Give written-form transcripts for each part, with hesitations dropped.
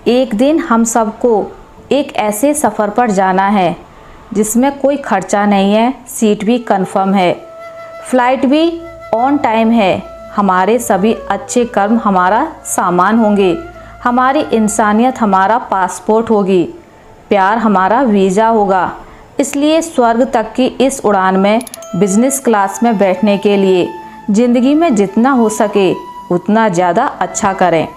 एक दिन हम सबको एक ऐसे सफ़र पर जाना है जिसमें कोई खर्चा नहीं है, सीट भी कंफर्म है, फ़्लाइट भी ऑन टाइम है। हमारे सभी अच्छे कर्म हमारा सामान होंगे, हमारी इंसानियत हमारा पासपोर्ट होगी, प्यार हमारा वीज़ा होगा। इसलिए स्वर्ग तक की इस उड़ान में बिजनेस क्लास में बैठने के लिए ज़िंदगी में जितना हो सके उतना ज़्यादा अच्छा करें।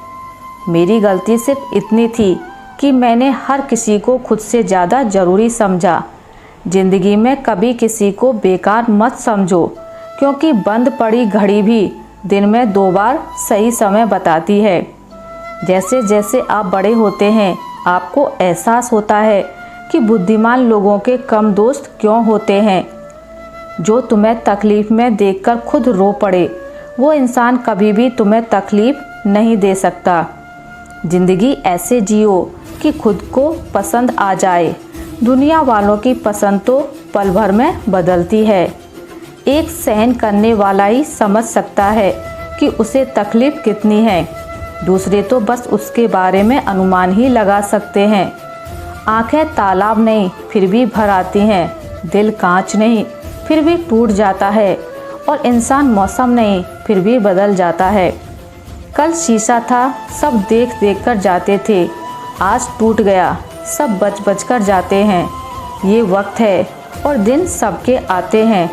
मेरी गलती सिर्फ इतनी थी कि मैंने हर किसी को खुद से ज़्यादा ज़रूरी समझा। ज़िंदगी में कभी किसी को बेकार मत समझो, क्योंकि बंद पड़ी घड़ी भी दिन में 2 बार सही समय बताती है। जैसे जैसे आप बड़े होते हैं आपको एहसास होता है कि बुद्धिमान लोगों के कम दोस्त क्यों होते हैं। जो तुम्हें तकलीफ़ में देखकर खुद रो पड़े वो इंसान कभी भी तुम्हें तकलीफ़ नहीं दे सकता। ज़िंदगी ऐसे जियो कि खुद को पसंद आ जाए। दुनिया वालों की पसंद तो पल भर में बदलती है। एक सहन करने वाला ही समझ सकता है कि उसे तकलीफ़ कितनी है, दूसरे तो बस उसके बारे में अनुमान ही लगा सकते हैं। आंखें तालाब नहीं फिर भी भर आती हैं, दिल कांच नहीं फिर भी टूट जाता है, और इंसान मौसम नहीं फिर भी बदल जाता है। कल शीशा था सब देख देख कर जाते थे, आज टूट गया सब बच बच कर जाते हैं। ये वक्त है और दिन सबके आते हैं।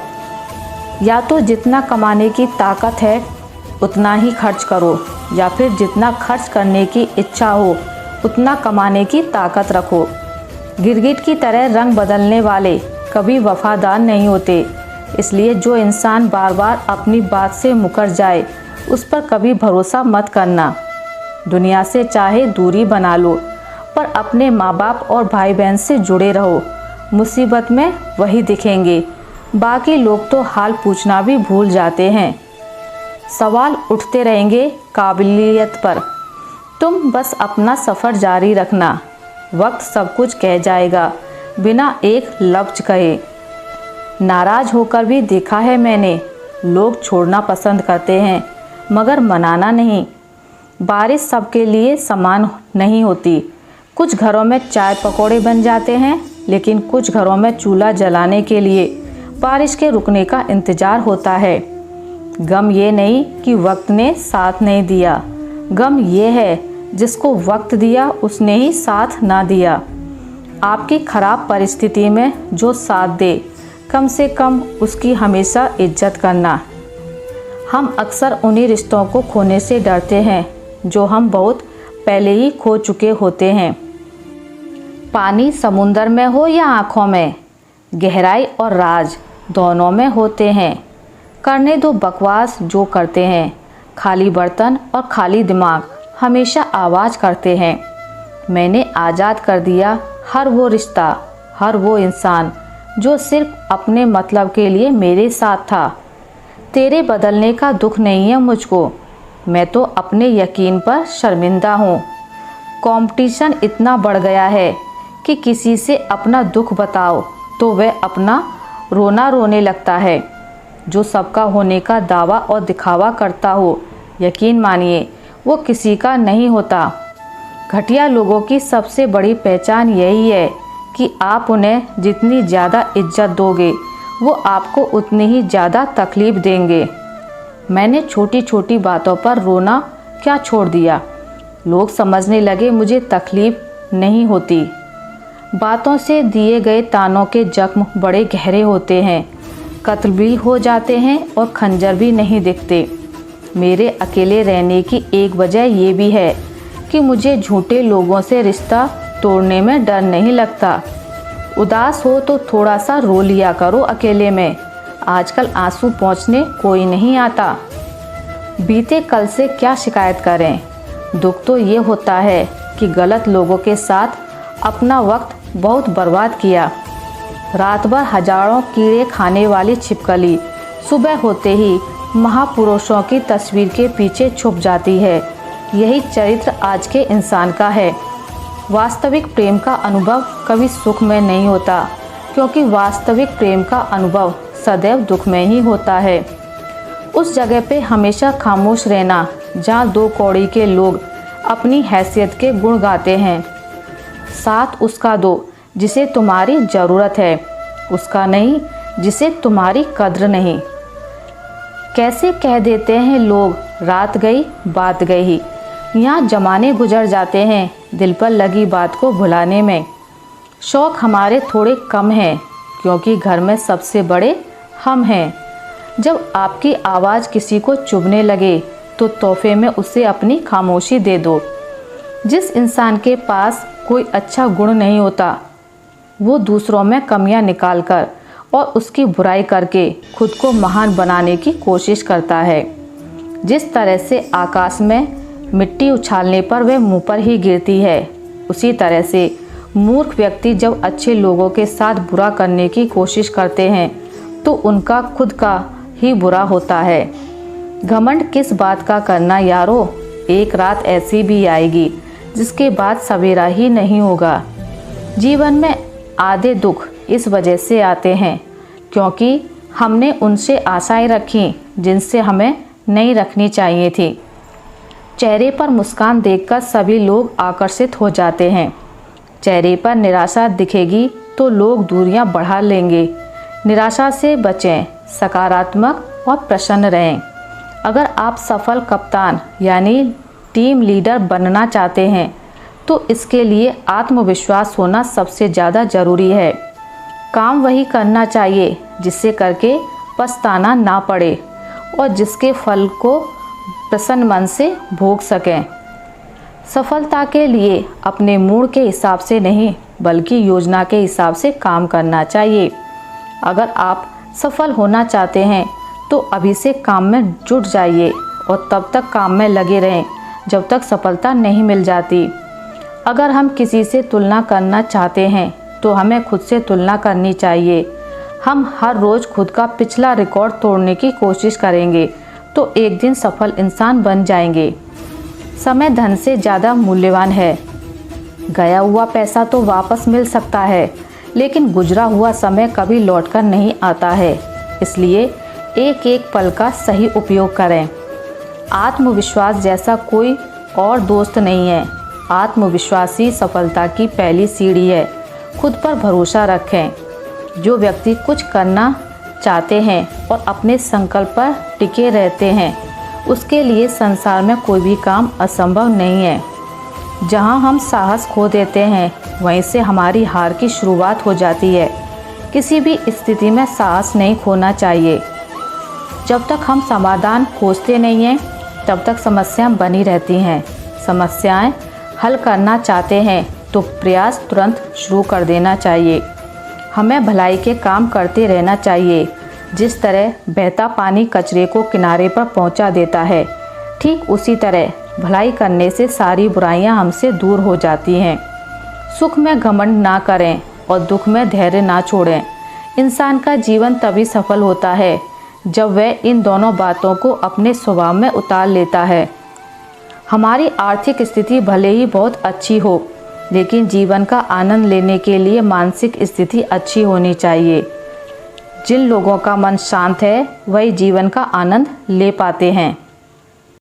या तो जितना कमाने की ताकत है उतना ही खर्च करो, या फिर जितना खर्च करने की इच्छा हो उतना कमाने की ताकत रखो। गिरगिट की तरह रंग बदलने वाले कभी वफादार नहीं होते। इसलिए जो इंसान बार बार अपनी बात से मुकर जाए उस पर कभी भरोसा मत करना। दुनिया से चाहे दूरी बना लो, पर अपने माँ बाप और भाई बहन से जुड़े रहो। मुसीबत में वही दिखेंगे, बाकी लोग तो हाल पूछना भी भूल जाते हैं। सवाल उठते रहेंगे काबिलियत पर, तुम बस अपना सफ़र जारी रखना। वक्त सब कुछ कह जाएगा बिना एक लफ्ज़ कहे। नाराज़ होकर भी देखा है मैंने, लोग छोड़ना पसंद करते हैं मगर मनाना नहीं। बारिश सबके लिए समान नहीं होती। कुछ घरों में चाय पकौड़े बन जाते हैं, लेकिन कुछ घरों में चूल्हा जलाने के लिए बारिश के रुकने का इंतज़ार होता है। गम ये नहीं कि वक्त ने साथ नहीं दिया, गम ये है जिसको वक्त दिया उसने ही साथ ना दिया। आपकी ख़राब परिस्थिति में जो साथ दे कम से कम उसकी हमेशा इज्जत करना। हम अक्सर उन्हीं रिश्तों को खोने से डरते हैं जो हम बहुत पहले ही खो चुके होते हैं। पानी समुंदर में हो या आँखों में, गहराई और राज दोनों में होते हैं। करने दो बकवास जो करते हैं, खाली बर्तन और खाली दिमाग हमेशा आवाज़ करते हैं। मैंने आज़ाद कर दिया हर वो रिश्ता, हर वो इंसान जो सिर्फ अपने मतलब के लिए मेरे साथ था। तेरे बदलने का दुख नहीं है मुझको, मैं तो अपने यकीन पर शर्मिंदा हूँ। कंपटीशन इतना बढ़ गया है कि किसी से अपना दुख बताओ तो वह अपना रोना रोने लगता है। जो सबका होने का दावा और दिखावा करता हो, यकीन मानिए वो किसी का नहीं होता। घटिया लोगों की सबसे बड़ी पहचान यही है कि आप उन्हें जितनी ज़्यादा इज्जत दोगे वो आपको उतनी ही ज़्यादा तकलीफ़ देंगे। मैंने छोटी छोटी बातों पर रोना क्या छोड़ दिया। लोग समझने लगे मुझे तकलीफ़ नहीं होती। बातों से दिए गए तानों के जख्म बड़े गहरे होते हैं, कत्ल भी हो जाते हैं और खंजर भी नहीं दिखते। मेरे अकेले रहने की एक वजह ये भी है कि मुझे झूठे लोगों से रिश्ता तोड़ने में डर नहीं लगता। उदास हो तो थोड़ा सा रो लिया करो अकेले में, आजकल आंसू पोंछने कोई नहीं आता। बीते कल से क्या शिकायत करें, दुख तो ये होता है कि गलत लोगों के साथ अपना वक्त बहुत बर्बाद किया। रात भर हजारों कीड़े खाने वाली छिपकली सुबह होते ही महापुरुषों की तस्वीर के पीछे छुप जाती है। यही चरित्र आज के इंसान का है। वास्तविक प्रेम का अनुभव कभी सुख में नहीं होता, क्योंकि वास्तविक प्रेम का अनुभव सदैव दुख में ही होता है। उस जगह पे हमेशा खामोश रहना जहाँ 2 कौड़ी के लोग अपनी हैसियत के गुण गाते हैं। साथ उसका दो जिसे तुम्हारी ज़रूरत है, उसका नहीं जिसे तुम्हारी कद्र नहीं। कैसे कह देते हैं लोग, रात गई बात गई। यहाँ ज़माने गुजर जाते हैं दिल पर लगी बात को भुलाने में। शौक़ हमारे थोड़े कम हैं क्योंकि घर में सबसे बड़े हम हैं। जब आपकी आवाज़ किसी को चुभने लगे तो तोहफे में उसे अपनी खामोशी दे दो। जिस इंसान के पास कोई अच्छा गुण नहीं होता वो दूसरों में कमियां निकालकर और उसकी बुराई करके खुद को महान बनाने की कोशिश करता है। जिस तरह से आकाश में मिट्टी उछालने पर वह मुंह पर ही गिरती है, उसी तरह से मूर्ख व्यक्ति जब अच्छे लोगों के साथ बुरा करने की कोशिश करते हैं तो उनका खुद का ही बुरा होता है। घमंड किस बात का करना यारो, एक रात ऐसी भी आएगी जिसके बाद सवेरा ही नहीं होगा। जीवन में आधे दुख इस वजह से आते हैं क्योंकि हमने उनसे आशाएं रखी जिनसे हमें नहीं रखनी चाहिए थी। चेहरे पर मुस्कान देखकर सभी लोग आकर्षित हो जाते हैं। चेहरे पर निराशा दिखेगी तो लोग दूरियां बढ़ा लेंगे। निराशा से बचें, सकारात्मक और प्रसन्न रहें। अगर आप सफल कप्तान यानी टीम लीडर बनना चाहते हैं तो इसके लिए आत्मविश्वास होना सबसे ज़्यादा ज़रूरी है। काम वही करना चाहिए जिससे करके पछताना ना पड़े और जिसके फल को प्रसन्न मन से भोग सकें। सफलता के लिए अपने मूड के हिसाब से नहीं बल्कि योजना के हिसाब से काम करना चाहिए। अगर आप सफल होना चाहते हैं तो अभी से काम में जुट जाइए और तब तक काम में लगे रहें जब तक सफलता नहीं मिल जाती। अगर हम किसी से तुलना करना चाहते हैं तो हमें खुद से तुलना करनी चाहिए। हम हर रोज़ खुद का पिछला रिकॉर्ड तोड़ने की कोशिश करेंगे तो एक दिन सफल इंसान बन जाएंगे। समय धन से ज़्यादा मूल्यवान है। गया हुआ पैसा तो वापस मिल सकता है लेकिन गुजरा हुआ समय कभी लौटकर नहीं आता है। इसलिए एक एक पल का सही उपयोग करें। आत्मविश्वास जैसा कोई और दोस्त नहीं है। आत्मविश्वास ही सफलता की पहली सीढ़ी है। खुद पर भरोसा रखें। जो व्यक्ति कुछ करना चाहते हैं और अपने संकल्प पर टिके रहते हैं उसके लिए संसार में कोई भी काम असंभव नहीं है। जहां हम साहस खो देते हैं वहीं से हमारी हार की शुरुआत हो जाती है। किसी भी स्थिति में साहस नहीं खोना चाहिए। जब तक हम समाधान खोजते नहीं हैं तब तक समस्याएं बनी रहती हैं। समस्याएं हल करना चाहते हैं तो प्रयास तुरंत शुरू कर देना चाहिए। हमें भलाई के काम करते रहना चाहिए। जिस तरह बहता पानी कचरे को किनारे पर पहुंचा देता है, ठीक उसी तरह भलाई करने से सारी बुराइयां हमसे दूर हो जाती हैं। सुख में घमंड ना करें और दुख में धैर्य ना छोड़ें। इंसान का जीवन तभी सफल होता है जब वह इन दोनों बातों को अपने स्वभाव में उतार लेता है। हमारी आर्थिक स्थिति भले ही बहुत अच्छी हो लेकिन जीवन का आनंद लेने के लिए मानसिक स्थिति अच्छी होनी चाहिए। जिन लोगों का मन शांत है वही जीवन का आनंद ले पाते हैं।